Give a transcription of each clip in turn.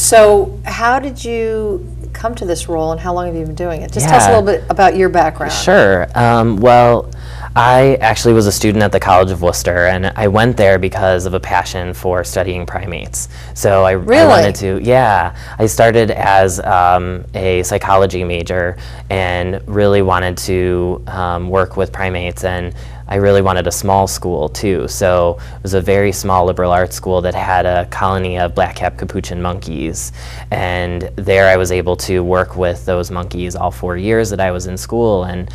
So how did you come to this role, and how long have you been doing it? Just tell us a little bit about your background. Sure. Well, I actually was a student at the College of Worcester, and I went there because of a passion for studying primates. So I wanted to, I started as a psychology major and really wanted to work with primates, and I really wanted a small school too. So it was a very small liberal arts school that had a colony of black-capped capuchin monkeys, and there I was able to work with those monkeys all 4 years that I was in school, and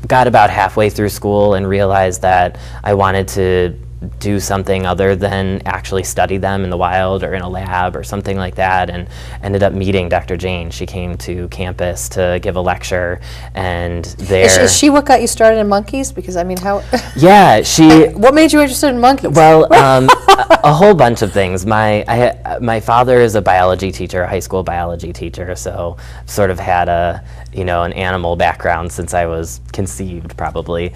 got about halfway through school and realized that I wanted to do something other than actually study them in the wild or in a lab or something like that, and ended up meeting Dr. Jane. She came to campus to give a lecture, and there... Is she what got you started in monkeys? Because, I mean, how... Yeah, she... What made you interested in monkeys? Well, a whole bunch of things. My father is a biology teacher, a high school biology teacher, so sort of had an animal background since I was conceived, probably.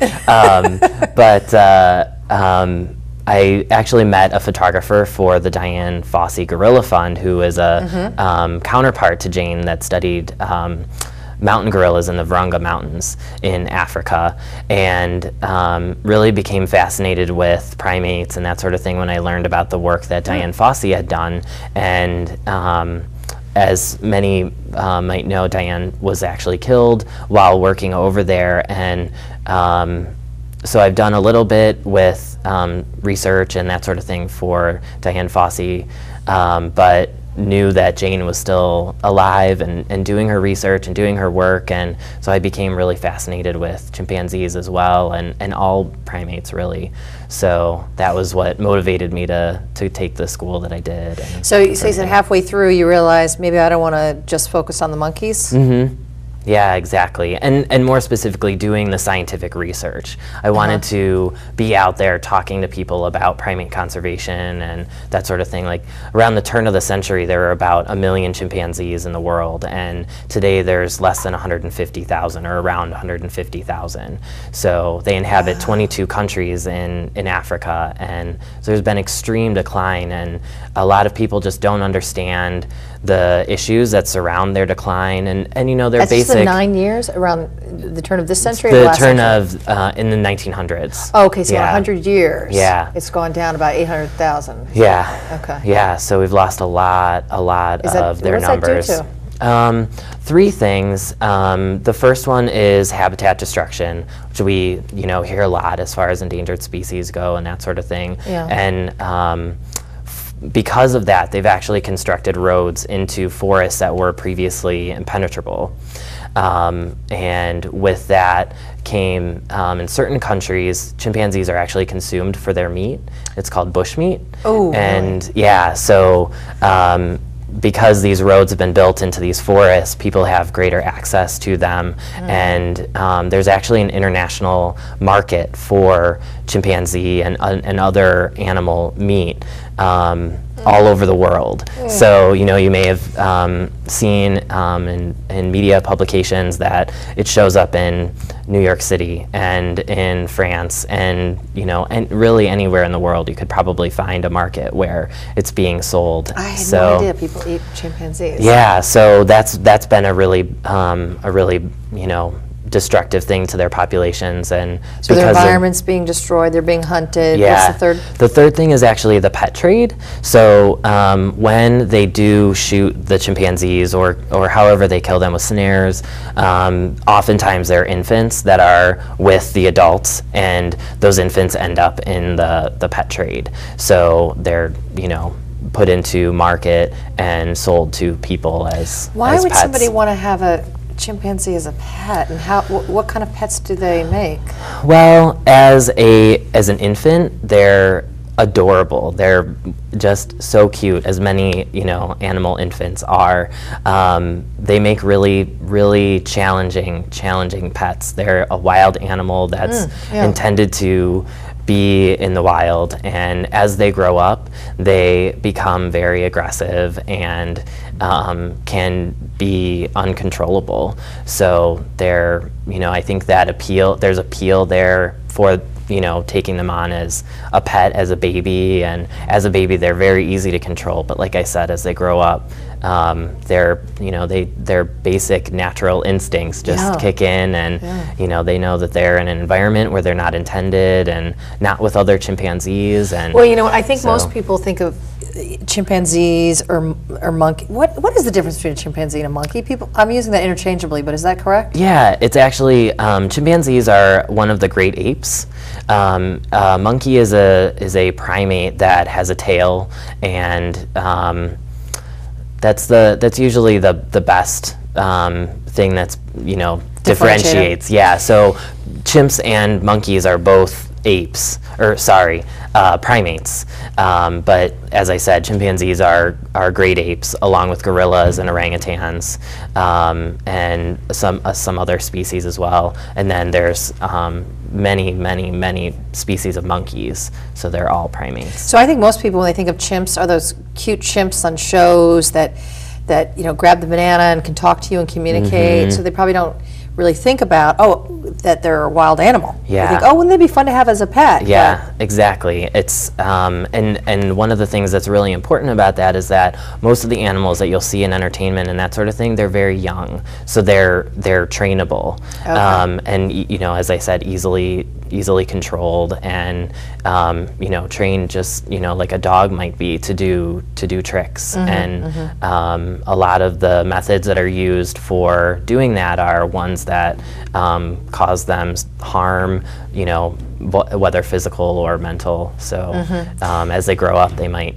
I actually met a photographer for the Diane Fossey Gorilla Fund, who is a counterpart to Jane that studied mountain gorillas in the Virunga Mountains in Africa, and really became fascinated with primates and that sort of thing when I learned about the work that Diane Fossey had done. And as many might know, Diane was actually killed while working over there, and so I've done a little bit with research and that sort of thing for Diane Fossey, but knew that Jane was still alive and doing her research and doing her work, and so I became really fascinated with chimpanzees as well, and all primates really. So that was what motivated me to take the school that I did. So you said halfway through you realized maybe I don't want to just focus on the monkeys? Mm-hmm. Yeah, exactly. And more specifically, doing the scientific research. I wanted to be out there talking to people about primate conservation and that sort of thing. Like, around the turn of the century, there were about 1 million chimpanzees in the world, and today there's less than 150,000, or around 150,000. So they inhabit 22 countries in Africa, and so there's been extreme decline, and a lot of people just don't understand the issues that surround their decline, and they're That's basic. Just the 9 years around the turn of this century? The or the turn century? of in the 1900s. Oh, okay, so 100 years. Yeah, it's gone down about 800,000. Yeah. Okay. Yeah, so we've lost a lot of their numbers. What's that due to? 3 things. The first one is habitat destruction, which we hear a lot as far as endangered species go and that sort of thing. Yeah. And because of that, they've actually constructed roads into forests that were previously impenetrable. And with that came, in certain countries, chimpanzees are actually consumed for their meat. It's called bushmeat. Oh, and really? Yeah, so because these roads have been built into these forests, people have greater access to them, and there's actually an international market for chimpanzee and other animal meat all over the world. So you may have seen in media publications that it shows up in New York City and in France, and and really anywhere in the world you could probably find a market where it's being sold. I had no idea people eat chimpanzees. Yeah, so that's been a really destructive thing to their populations, and so their environment's being destroyed, they're being hunted. Yeah. What's the third? The third thing is actually the pet trade. So when they do shoot the chimpanzees or however they kill them with snares, oftentimes they're infants that are with the adults, and those infants end up in the pet trade. So they're put into market and sold to people as Why as would pets. somebody want to have a chimpanzee as a pet, and what kind of pets do they make? Well, as an infant, they're adorable. They're just so cute, as many animal infants are. They make really challenging pets. They're a wild animal that's intended to be in the wild, and as they grow up, they become very aggressive and can be uncontrollable. So they're, I think that there's appeal there for you know, taking them on as a pet, as a baby, and as a baby they're very easy to control. But like I said, as they grow up, their basic natural instincts just kick in, and you know, they know that they're in an environment where they're not intended and not with other chimpanzees. And well, you know, I think most people think of chimpanzees or monkey. What is the difference between a chimpanzee and a monkey? I'm using that interchangeably, but is that correct? Yeah, it's actually chimpanzees are one of the great apes. A monkey is a primate that has a tail, and that's usually the best thing that's, you know, differentiates. Yeah, so chimps and monkeys are both apes, or sorry, primates. But as I said, chimpanzees are great apes, along with gorillas and orangutans, and some other species as well. And then there's many species of monkeys. So they're all primates. So I think most people, when they think of chimps, are those cute chimps on shows that you know, grab the banana and can talk to you and communicate. So they probably don't really think about, that they're a wild animal. Yeah. They think, wouldn't they be fun to have as a pet? Yeah, exactly. It's and one of the things that's really important about that is that most of the animals that you'll see in entertainment and that sort of thing, they're very young, so they're trainable. Okay. And you know, as I said, easily controlled, and you know, trained just, you know, like a dog might be to do tricks. And a lot of the methods that are used for doing that are ones that cause them harm, you know, whether physical or mental. So as they grow up, they might,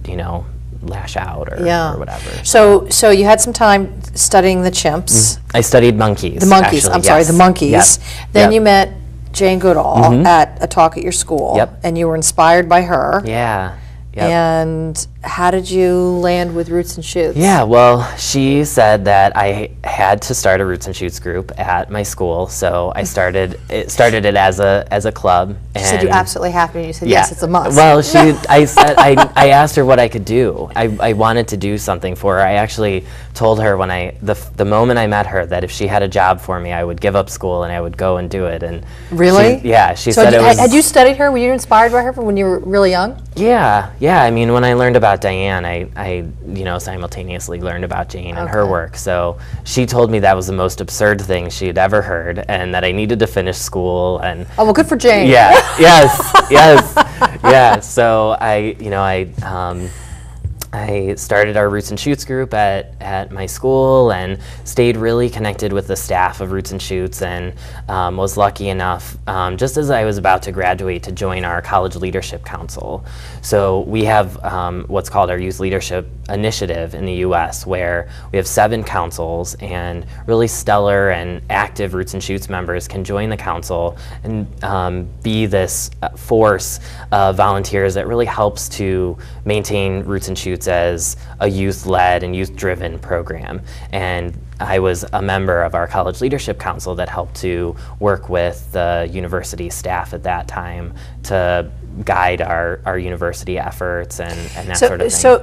you know, lash out or whatever. So you had some time studying the chimps. I studied monkeys. The monkeys. Actually, I'm sorry, the monkeys. Yep. Then you met Jane Goodall at a talk at your school, and you were inspired by her. Yeah. And how did you land with Roots and Shoots? Yeah, well, she said that I had to start a Roots and Shoots group at my school, so I started it as a club. She said you absolutely have to, and you said yes, it's a must. Well, I asked her what I could do. I wanted to do something for her. I actually told her when the moment I met her that if she had a job for me, I would give up school and I would go and do it. And really? She said it was. Had you studied her? Were you inspired by her from when you were really young? Yeah. I mean, when I learned about Diane, I you know, simultaneously learned about Jane and her work. So she told me that was the most absurd thing she had ever heard, and that I needed to finish school. And well, good for Jane. Yeah. Yes. Yeah. So I started our Roots and Shoots group at my school, and stayed really connected with the staff of Roots and Shoots, and was lucky enough, just as I was about to graduate, to join our College Leadership Council. So we have what's called our Youth Leadership Initiative in the U.S., where we have 7 councils, and really stellar and active Roots and Shoots members can join the council and be this force of volunteers that really helps to maintain Roots and Shoots as a youth-led and youth-driven program. And I was a member of our College Leadership Council that helped to work with the university staff at that time to guide our university efforts and that sort of thing.